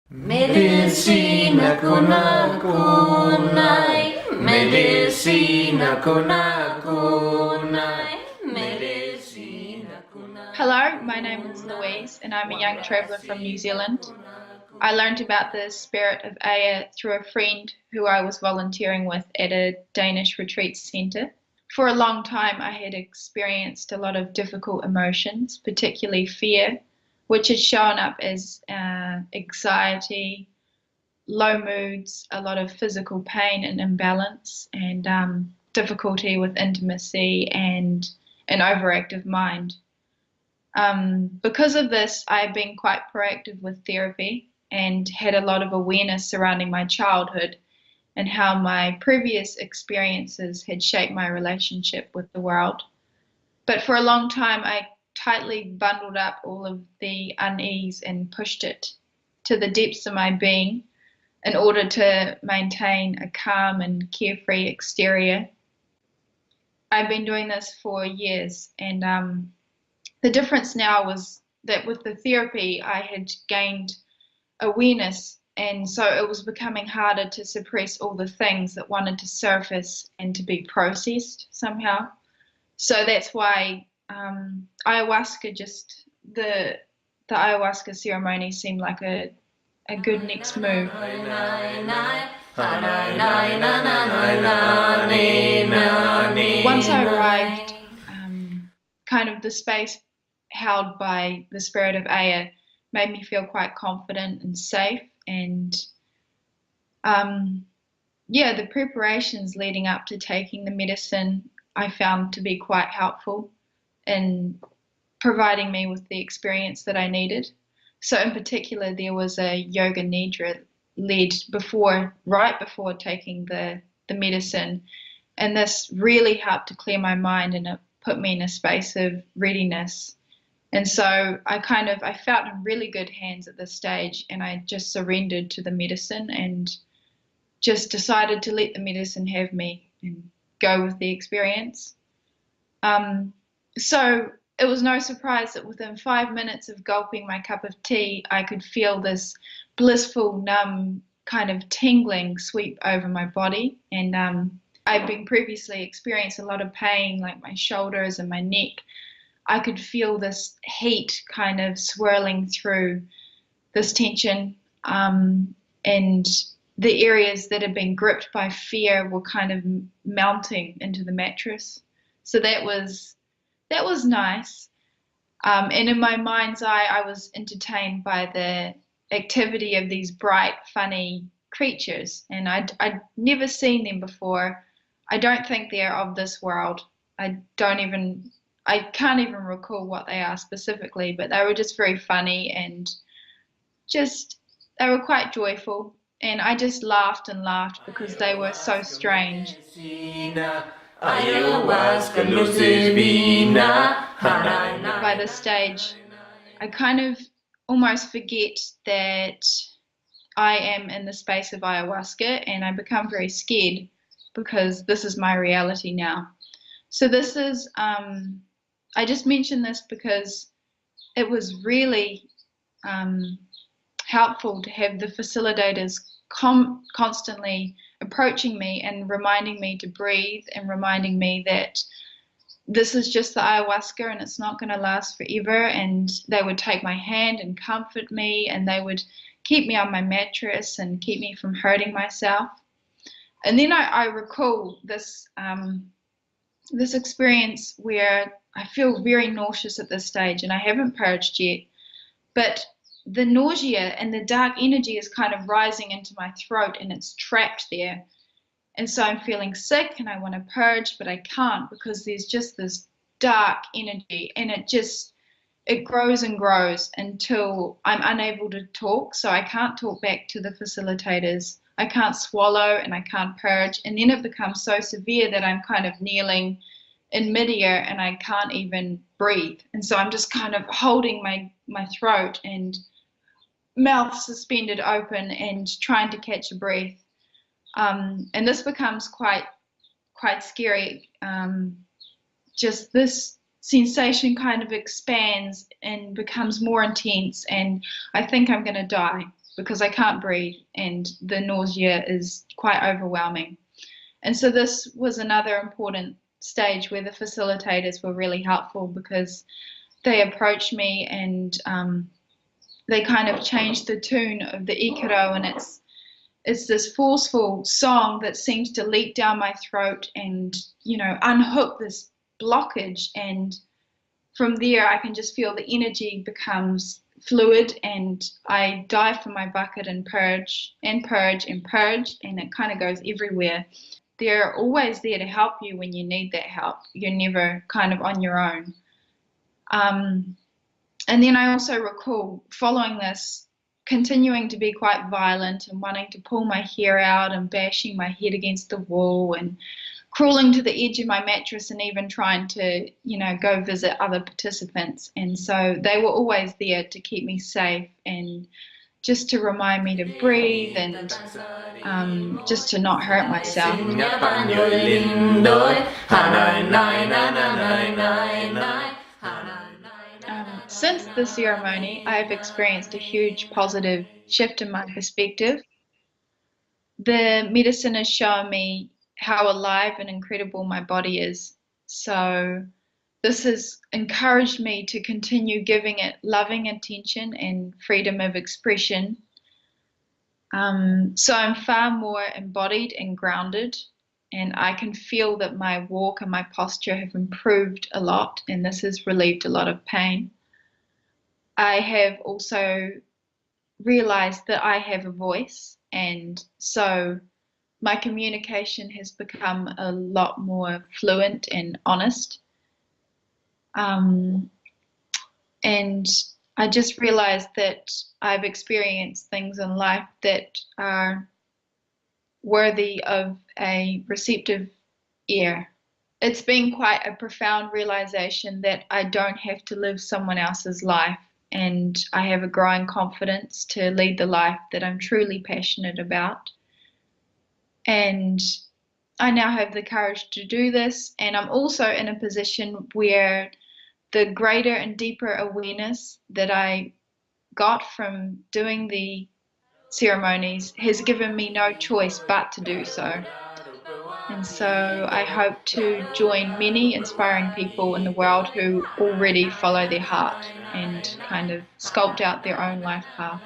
Medicina kunai, medicina kunai, medicina kunai. Hello, my name is Louise, and I'm a young traveller from New Zealand. I learned about the spirit of Aya through a friend who I was volunteering with at a Danish retreat centre. For a long time, I had experienced a lot of difficult emotions, particularly fear, which had shown up as anxiety, low moods, a lot of physical pain and imbalance, and difficulty with intimacy and an overactive mind. Because of this, I've been quite proactive with therapy and had a lot of awareness surrounding my childhood and how my previous experiences had shaped my relationship with the world. But for a long time, I tightly bundled up all of the unease and pushed it to the depths of my being in order to maintain a calm and carefree exterior. I've been doing this for years, and the difference now was that with the therapy, I had gained awareness, and so it was becoming harder to suppress all the things that wanted to surface and to be processed somehow. So that's why ayahuasca, just the ayahuasca ceremony seemed like a good next move. Once I arrived, kind of the space held by the spirit of Aya made me feel quite confident and safe. And yeah, the preparations leading up to taking the medicine I found to be quite helpful in providing me with the experience that I needed. So in particular, there was a yoga nidra led right before taking the medicine. And this really helped to clear my mind, and it put me in a space of readiness. And so I felt in really good hands at this stage, and I just surrendered to the medicine and just decided to let the medicine have me and go with the experience. So it was no surprise that within 5 minutes of gulping my cup of tea, I could feel this blissful, numb kind of tingling sweep over my body. And I've been previously experienced a lot of pain, like my shoulders and my neck. I could feel this heat kind of swirling through this tension, and the areas that had been gripped by fear were kind of melting into the mattress. So that was nice. And in my mind's eye, I was entertained by the activity of these bright, funny creatures, and I'd never seen them before. I don't think they're of this world. I can't even recall what they are specifically, but they were just very funny and they were quite joyful. And I just laughed and laughed because they were so strange. By this stage, I kind of almost forget that I am in the space of ayahuasca, and I become very scared because this is my reality now. So I just mentioned this because it was really helpful to have the facilitators constantly approaching me and reminding me to breathe, and reminding me that this is just the ayahuasca and it's not going to last forever. And they would take my hand and comfort me, and they would keep me on my mattress and keep me from hurting myself. And then I recall this experience where I feel very nauseous at this stage, and I haven't purged yet, but the nausea and the dark energy is kind of rising into my throat, and it's trapped there. And so I'm feeling sick and I want to purge, but I can't because there's just this dark energy, and it grows and grows until I'm unable to talk. So I can't talk back to the facilitators. I can't swallow and I can't purge. And then it becomes so severe that I'm kind of kneeling in midair and I can't even breathe. And so I'm just kind of holding my throat and mouth suspended open and trying to catch a breath. And this becomes quite scary. Just this sensation kind of expands and becomes more intense, and I think I'm going to die. because I can't breathe and the nausea is quite overwhelming. And so this was another important stage where the facilitators were really helpful because they approached me and they kind of changed the tune of the ikaro, and it's this forceful song that seems to leap down my throat and, unhook this blockage. And from there, I can just feel the energy becomes fluid, and I dive for my bucket and purge and purge and purge, and it kind of goes everywhere. They're always there to help you when you need that help. You're never kind of on your own. And then I also recall following this, continuing to be quite violent and wanting to pull my hair out and bashing my head against the wall and crawling to the edge of my mattress and even trying to, go visit other participants. And so they were always there to keep me safe and just to remind me to breathe and just to not hurt myself. Since the ceremony, I have experienced a huge positive shift in my perspective. The medicine has shown me how alive and incredible my body is. So this has encouraged me to continue giving it loving attention and freedom of expression. So I'm far more embodied and grounded, and I can feel that my walk and my posture have improved a lot, and this has relieved a lot of pain. I have also realized that I have a voice, and so my communication has become a lot more fluent and honest. And I just realized that I've experienced things in life that are worthy of a receptive ear. It's been quite a profound realization that I don't have to live someone else's life, and I have a growing confidence to lead the life that I'm truly passionate about. And I now have the courage to do this, and I'm also in a position where the greater and deeper awareness that I got from doing the ceremonies has given me no choice but to do so. And so I hope to join many inspiring people in the world who already follow their heart and kind of sculpt out their own life path.